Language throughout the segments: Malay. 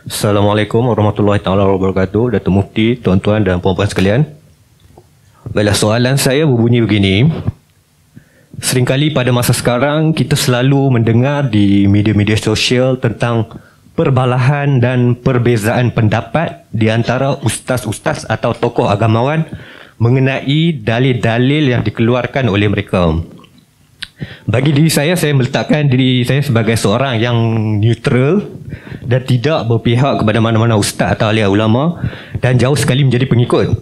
Assalamualaikum warahmatullahi taala wabarakatuh, Datuk Mufti, tuan-tuan dan puan-puan sekalian. Baiklah, soalan saya berbunyi begini. Seringkali pada masa sekarang kita selalu mendengar di media-media sosial tentang perbalahan dan perbezaan pendapat di antara ustaz-ustaz atau tokoh agamawan mengenai dalil-dalil yang dikeluarkan oleh mereka. Bagi diri saya meletakkan diri saya sebagai seorang yang neutral dan tidak berpihak kepada mana-mana ustaz atau ahli ulama dan jauh sekali menjadi pengikut.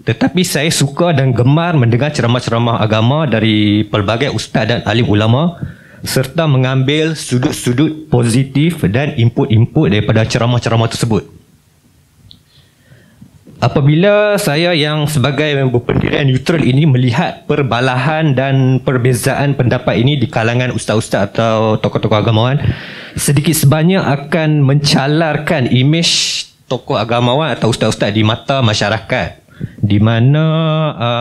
Tetapi saya suka dan gemar mendengar ceramah-ceramah agama dari pelbagai ustaz dan alim ulama serta mengambil sudut-sudut positif dan input-input daripada ceramah-ceramah tersebut. Apabila saya yang sebagai berpendirian neutral ini melihat perbalahan dan perbezaan pendapat ini di kalangan ustaz-ustaz atau tokoh-tokoh agamawan, sedikit sebanyak akan mencalarkan imej tokoh agamawan atau ustaz-ustaz di mata masyarakat, di mana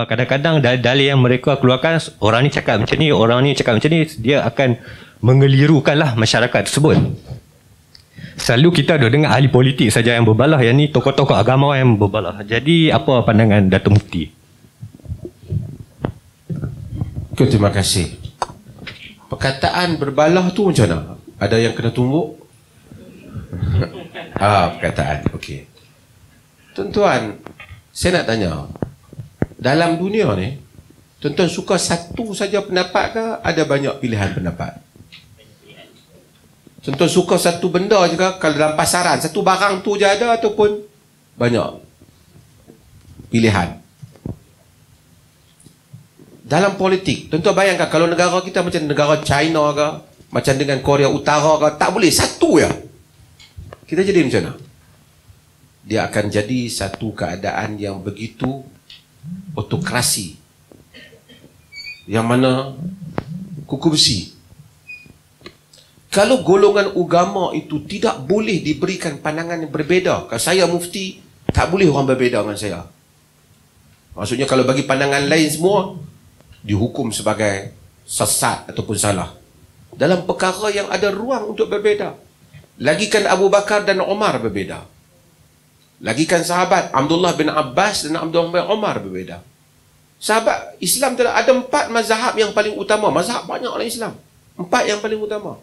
kadang-kadang dalil yang mereka keluarkan, orang ni cakap macam ni, orang ni cakap macam ni, dia akan mengelirukanlah masyarakat tersebut. Selalu kita ada dengar ahli politik saja yang berbalah, yang ni tokoh-tokoh agama yang berbalah. Jadi apa pandangan Datuk Mufti? Okay, terima kasih. Perkataan berbalah tu macam mana? Ada yang kena tumbuk? Perkataan. Okey. Tuan-tuan, saya nak tanya, dalam dunia ni, tuan-tuan suka satu saja pendapat ke ada banyak pilihan pendapat? Contoh suka satu benda je ke? Kalau dalam pasaran, satu barang tu je ada ataupun banyak pilihan? Dalam politik, tuan-tuan bayangkan kalau negara kita macam negara China ke, macam dengan Korea Utara ke, tak boleh, satu ya. Kita jadi macam mana? Dia akan jadi satu keadaan yang begitu autokrasi, yang mana kuku besi. Kalau golongan agama itu tidak boleh diberikan pandangan yang berbeza, kalau saya mufti, tak boleh orang berbeza dengan saya. Maksudnya kalau bagi pandangan lain semua, dihukum sebagai sesat ataupun salah. Dalam perkara yang ada ruang untuk berbeza. Lagikan Abu Bakar dan Umar berbeza. Lagikan sahabat Abdullah bin Abbas dan Abdullah bin Umar berbeza. Sahabat Islam ada 4 mazhab yang paling utama. Mazhab banyak dalam Islam. 4 yang paling utama.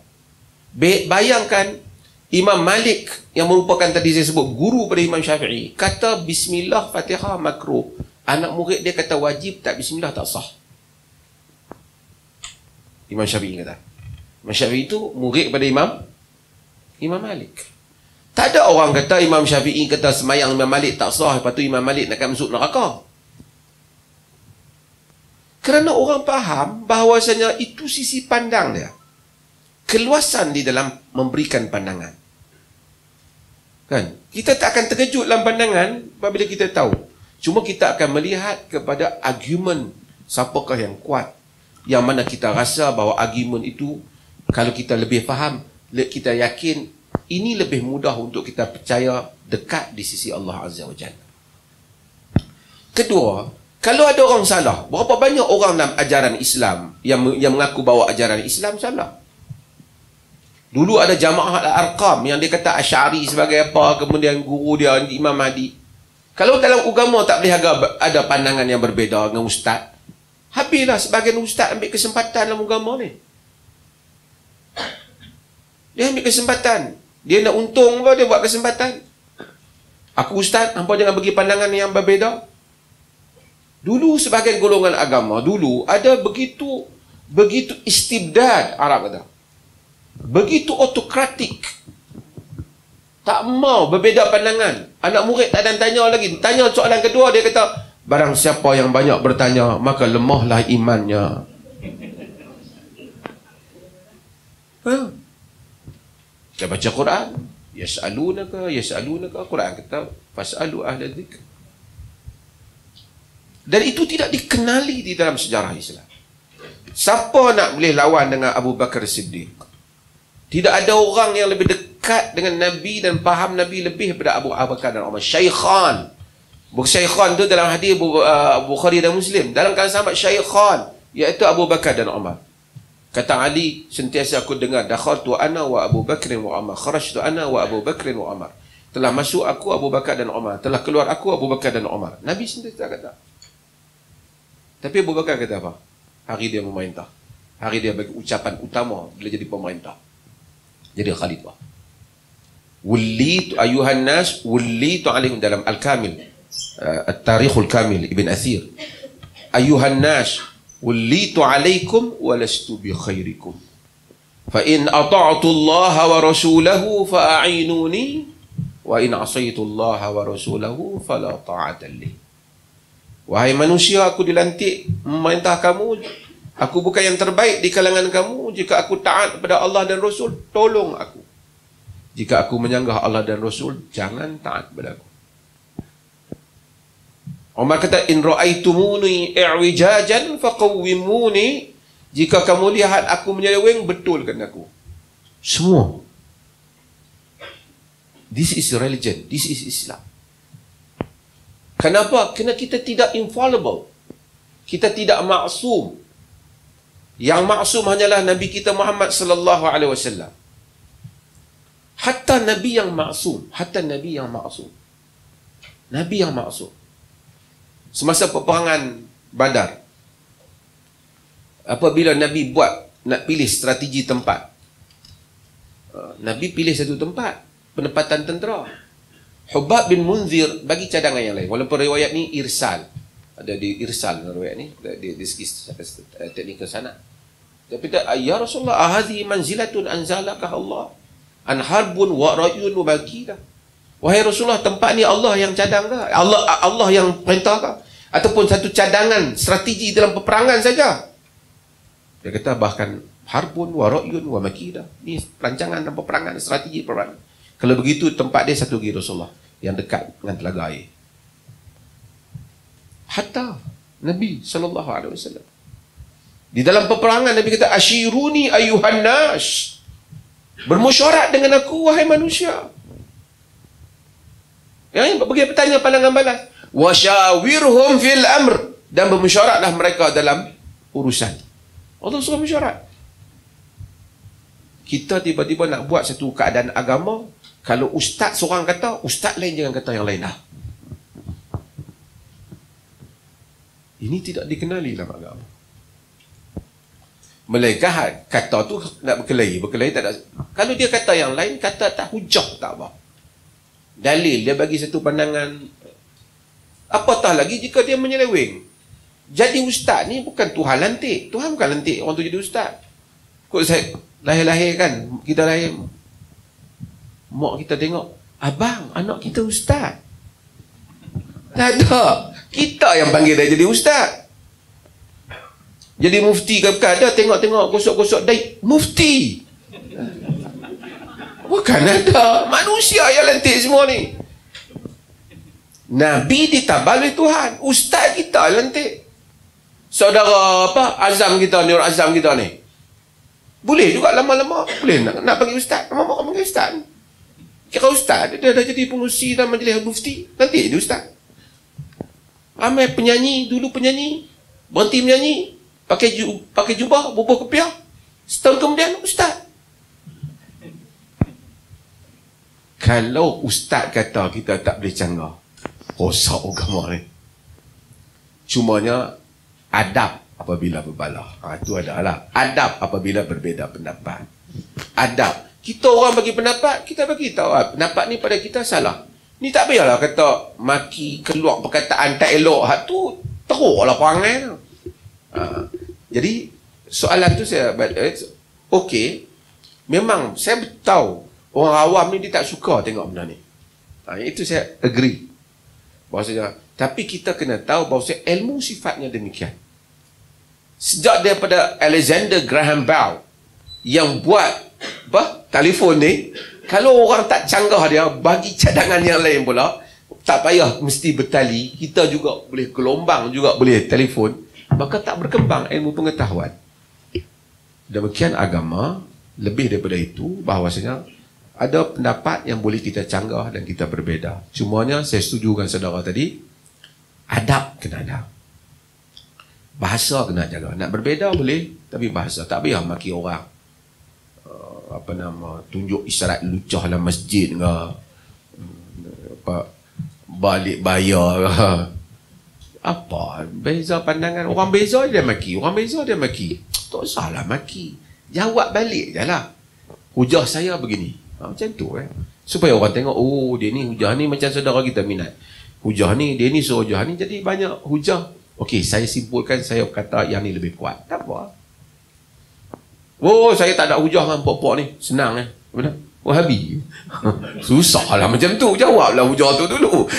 Bayangkan Imam Malik yang merupakan tadi saya sebut guru pada Imam Syafi'i kata bismillah Fatihah makruh. Anak murid dia kata wajib, tak bismillah tak sah. Imam Syafi'i kata. Imam Syafi'i itu murid pada Imam Malik. Tak ada orang kata Imam Syafi'i kata semayang Imam Malik tak sah, lepas tu Imam Malik nak masuk neraka. Kerana orang faham bahawasanya itu sisi pandang dia. Keluasan di dalam memberikan pandangan. Kan? Kita tak akan terkejut dalam pandangan apabila kita tahu. Cuma kita akan melihat kepada argument siapakah yang kuat. Yang mana kita rasa bahawa argument itu kalau kita lebih faham, kita yakin ini lebih mudah untuk kita percaya dekat di sisi Allah Azza wa Jalla. Kedua, kalau ada orang salah, berapa banyak orang dalam ajaran Islam yang mengaku bahawa ajaran Islam salah? Dulu ada Jamaah Al-Arqam yang dia kata Asy'ari sebagai apa, kemudian guru dia Imam Mahdi. Kalau dalam agama tak boleh ada pandangan yang berbeza dengan ustaz, habislah sebagian ustaz ambil kesempatan dalam agama ni. Dia ambil kesempatan. Dia nak untung apa, dia buat kesempatan. Aku ustaz, hampa jangan bagi pandangan yang berbeza. Dulu sebagian golongan agama, dulu ada begitu istibdad, Arab kata. Begitu autokratik. Tak mau berbeza pandangan. Anak murid tak ada tanya lagi. Tanya soalan kedua, dia kata, barang siapa yang banyak bertanya, maka lemahlah imannya. Dia baca Quran. Yas'alunaka. Quran kata, fas'alu ahla dzikr. Dan itu tidak dikenali di dalam sejarah Islam. Siapa nak boleh lawan dengan Abu Bakar Siddiq? Tidak ada orang yang lebih dekat dengan Nabi dan faham Nabi lebih daripada Abu Bakar dan Umar. Syaikhan. Syaikhan itu dalam hadis Bukhari dan Muslim. Dalam kalangan sahabat Syaikhan, iaitu Abu Bakar dan Umar. Kata Ali, sentiasa aku dengar, dakhaltu ana wa Abu Bakr wa Umar, kharajtu ana wa Abu Bakr wa Umar. Telah masuk aku Abu Bakar dan Umar, telah keluar aku Abu Bakar dan Umar. Nabi sentiasa kata. Tapi Abu Bakar kata apa? Hari dia memerintah. Hari dia bagi ucapan utama bila jadi pemerintah. Jadi khalifah. Wullitu ayuhan nas, wullitu alaihim, dalam Al-Kamil, At-Tarikhul Kamil Ibn Athir. Ayuhan nas, wullitu alaikum walastu bi khairikum. Fa in ata'tu Allah wa rasulahu fa a'inuni wa in asaitu Allah wa rasulahu fala ta'ata li. Wahai manusia, aku dilantik memerintah kamu. Aku bukan yang terbaik di kalangan kamu. Jika aku taat kepada Allah dan Rasul, tolong aku. Jika aku menyanggah Allah dan Rasul, jangan taat kepada aku. Umar kata, in ra'aitumuni i'wijajan faqawwimuni. Jika kamu lihat aku menyeleweng, betulkan aku. Semua. This is religion. This is Islam. Kenapa? Kerana kita tidak infallible. Kita tidak maksum. Yang maksum hanyalah Nabi kita Muhammad sallallahu alaihi wasallam. Hatta Nabi yang maksum, hatta Nabi yang maksum. Nabi yang maksum. Semasa peperangan Badar, apabila Nabi nak pilih strategi tempat, Nabi pilih satu tempat penempatan tentera. Hubab bin Munzir bagi cadangan yang lain. Walaupun riwayat ni irsal, ada di irsal riwayat ni, di segi teknikal sana. Tapi ya Rasulullah, ahadhi manzilatun anzalakah Allah an harbun wa ra'yun wa bakidah. Wahai Rasulullah, tempat ni Allah yang cadang kah? Allah yang perintah kah? Ataupun satu cadangan strategi dalam peperangan saja? Dia kata bahkan harbun wa ra'yun wa makidah. Ni perancangan dalam peperangan, strategi peperangan. Kalau begitu tempat dia satu lagi Rasulullah yang dekat dengan telaga air. Hatta Nabi sallallahu alaihi wasallam di dalam peperangan Nabi kata, asyiruni ayuhan nas. Bermusyarat dengan aku wahai manusia. Yang bagi bertanya pandangan balas. Wasyawirhum fil amr, dan bermusyaratlah mereka dalam urusan. Allah suruh mesyuarat. Kita tiba-tiba nak buat satu keadaan agama, kalau ustaz seorang kata, ustaz lain jangan kata yang lain dah. Ini tidak dikenali dalam agama. Melainkan kata tu nak berkelahi tak ada. Kalau dia kata yang lain, kata tak hujah tak apa. Dalil dia bagi satu pandangan. Apatah lagi jika dia menyeleweng. Jadi ustaz ni bukan Tuhan lantik. Tuhan bukan lantik orang tu jadi ustaz. Kok saya lahir-lahir kan, kita lahir, mak kita tengok, abang, anak kita ustaz. Tak ada. Kita yang panggil dia jadi ustaz. Jadi mufti ke bukan? Ada tengok-tengok, gosok-gosok dai mufti. Bukan ada. Manusia yang lantik semua ni. Nabi ditabal oleh Tuhan. Ustaz kita lantik. Saudara apa? Azam kita ni, orang Azam kita ni. Boleh juga lama-lama. Boleh nak panggil ustaz. Lama-lama panggil ustaz. Kira ustaz, dia dah jadi pengurusi dalam majlis mufti. Nanti jadi ustaz. Ramai penyanyi, dulu penyanyi. Berhenti menyanyi. Pakai jubah, bubuh kepiah. Setahun kemudian, ustaz. Kalau ustaz kata kita tak boleh canggah, rosak agama ni. Cumanya adab apabila berbalah. Itu adalah adab apabila berbeza pendapat. Adab. Kita orang bagi pendapat, kita bagi tahu pendapat ni pada kita salah. Ni tak payahlah kata maki keluar perkataan tak elok. Hak tu teruklah perangai tu. Jadi soalan tu saya okey, memang saya tahu orang awam ni dia tak suka tengok benda ni. Itu saya agree. Bahawasanya, tapi kita kena tahu bahawa ilmu sifatnya demikian. Sejak daripada Alexander Graham Bell yang buat telefon ni, kalau orang tak canggah dia, bagi cadangan yang lain pula, tak payah mesti bertali, kita juga boleh gelombang, juga boleh telefon, maka tak berkembang ilmu pengetahuan. Demikian agama, lebih daripada itu, bahawasanya ada pendapat yang boleh kita canggah dan kita berbeza. Cumanya saya setuju dengan saudara tadi, adab kena ada. Bahasa kena jaga. Nak berbeza boleh, Tapi bahasa tak payah maki orang. Tunjuk isyarat lucah dalam masjid ke. Balik bayar ke. Apa? Beza pandangan. Orang beza dia maki. Orang beza dia maki. Tak salah maki. Jawab balik je lah. Hujah saya begini. Macam tu supaya orang tengok, oh dia ni hujah ni macam saudara kita minat. Hujah ni, dia ni suruh hujah ni. Jadi banyak hujah. Okey, saya simpulkan, saya kata yang ni lebih kuat. Tak apa. Oh, saya tak ada hujah dengan pok-pok ni. Senang Benar? Wahabi. Susah lah macam tu. Jawablah hujah tu dulu.